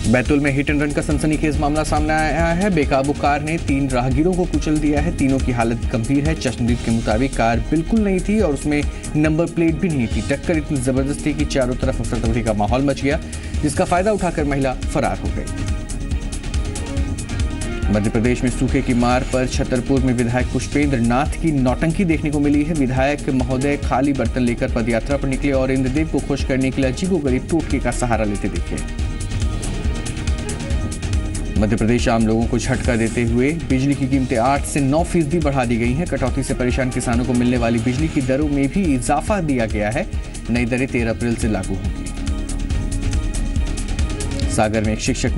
बैतूल में hit and run का सनसनीखेज मामला सामने आया है। बेकाबू कार ने 3 राहगीरों को कुचल दिया है। तीनों की हालत गंभीर है। चश्मदीद के मुताबिक कार बिल्कुल नहीं थी और उसमें नंबर प्लेट भी नहीं थी। टक्कर इतनी जबरदस्त थी कि चारों तरफ अफरा तफरी का माहौल मच गया, जिसका फायदा उठाकर महिला फरार हो गई। मध्य प्रदेश में सूखे की मार पर छतरपुर में विधायक पुष्पेंद्र नाथ की नौटंकी देखने को मिली है। विधायक महोदय खाली बर्तन लेकर पदयात्रा पर निकले और इंद्रदेव को खुश करने के लिए अजीबोगरीब टोटके का सहारा लेते दिखे। मध्य प्रदेश आम लोगों को झटका देते हुए बिजली की कीमतें 8 से 9% बढ़ा दी गई हैं। कटौती से परेशान किसानों को मिलने वाली बिजली की दरों में भी इजाफा दिया गया है। नई दरें 13 अप्रैल से लागू होंगी। सागर में एक शिक्षक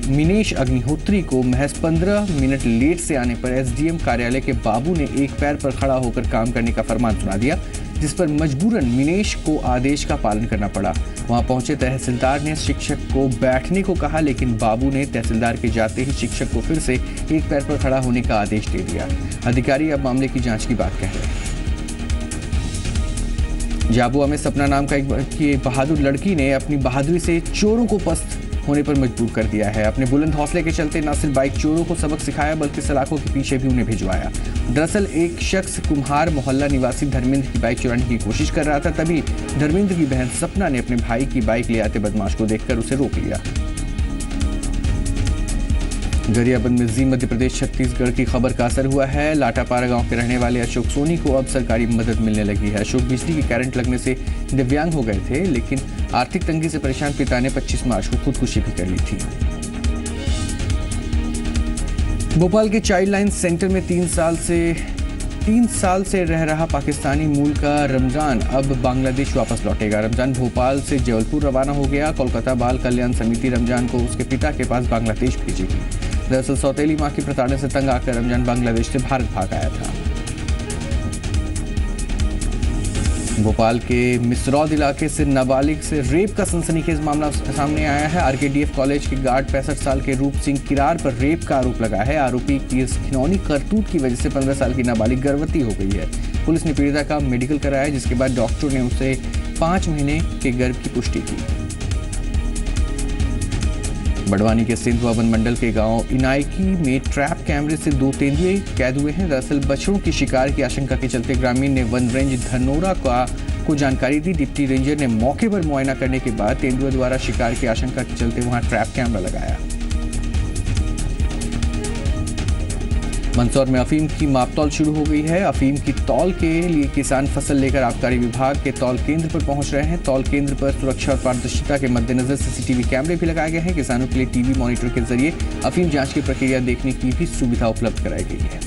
मिनेश अग्निहोत्री को महज 15 मिनट लेट से आने पर एसडीएम कार्यालय के बाबू ने एक पैर पर खड़ा होकर काम करने का फरमान सुना दिया, जिस पर मजबूरन मिनेश को आदेश का पालन करना पड़ा। वहां पहुंचे तहसीलदार ने शिक्षक को बैठने को कहा, लेकिन बाबू ने तहसीलदार के जाते ही शिक्षक को फिर से एक पैर पर खड़ा होने का आदेश दे दिया। अधिकारी अब मामले की जांच की बात कह रहे हैं। झाबुआ में सपना नाम का एक बहादुर लड़की ने अपनी बहादुरी से चोरों को पस्त होने पर मजबूर कर दिया है। अपने बुलंद हौसले के चलते न सिर्फ बाइक चोरों को सबक सिखाया, बल्कि सलाखों के पीछे भी उन्हें भिजवाया। दरअसल एक शख्स कुम्हार मोहल्ला निवासी धर्मेंद्र की बाइक चुराने की कोशिश कर रहा था। तभी धर्मेंद्र की बहन सपना ने अपने भाई की बाइक ले आते बदमाश को देखकर उसे रोक लिया। गरियाबंद में जी मध्य प्रदेश छत्तीसगढ़ की खबर का असर हुआ है। लाटापारा गांव के रहने वाले अशोक सोनी को अब सरकारी मदद मिलने लगी है। अशोक बिजली की करंट लगने से दिव्यांग हो गए थे, लेकिन आर्थिक तंगी से परेशान पिता ने 25 मार्च को खुदकुशी भी कर ली थी। भोपाल के चाइल्ड लाइन सेंटर में 3 साल से रह रहा पाकिस्तानी मूल का रमजान अब बांग्लादेश वापस लौटेगा। रमजान भोपाल से जबलपुर रवाना हो गया। कोलकाता बाल कल्याण समिति रमजान को उसके पिता के पास बांग्लादेश भेजेगी। दरअसल सौतेली मां की प्रताड़ना से तंग आकर रमजान बांग्लादेश से भारत भाग आया था। भोपाल के मिसरौद इलाके से नाबालिग से रेप का सनसनीखेज मामला सामने आया है। आरकेडीएफ कॉलेज के गार्ड 65 साल के रूप सिंह किरार पर रेप का आरोप लगा है। आरोपी की इस घिनौनी करतूत की वजह से 15 साल की नाबालिग गर्भवती हो गई है। पुलिस ने पीड़िता का मेडिकल कराया, जिसके बाद डॉक्टर ने उसे 5 महीने के गर्भ की पुष्टि की। बड़वानी के सिंधवा वन मंडल के गांव इनायकी में ट्रैप कैमरे से 2 तेंदुए कैद हुए हैं। दरअसल बछड़ों की शिकार की आशंका के चलते ग्रामीण ने वन रेंज धनोरा को जानकारी दी। डिप्टी रेंजर ने मौके पर मुआयना करने के बाद तेंदुए द्वारा शिकार की आशंका के चलते वहां ट्रैप कैमरा लगाया। मंदसौर में अफीम की मापतौल शुरू हो गई है। अफीम की तौल के लिए किसान फसल लेकर आबकारी विभाग के तौल केंद्र पर पहुंच रहे हैं। तौल केंद्र पर सुरक्षा और पारदर्शिता के मद्देनजर सीसीटीवी कैमरे भी लगाए गए हैं। किसानों के लिए टीवी मॉनिटर के जरिए अफीम जांच की प्रक्रिया देखने की भी सुविधा उपलब्ध कराई गई है।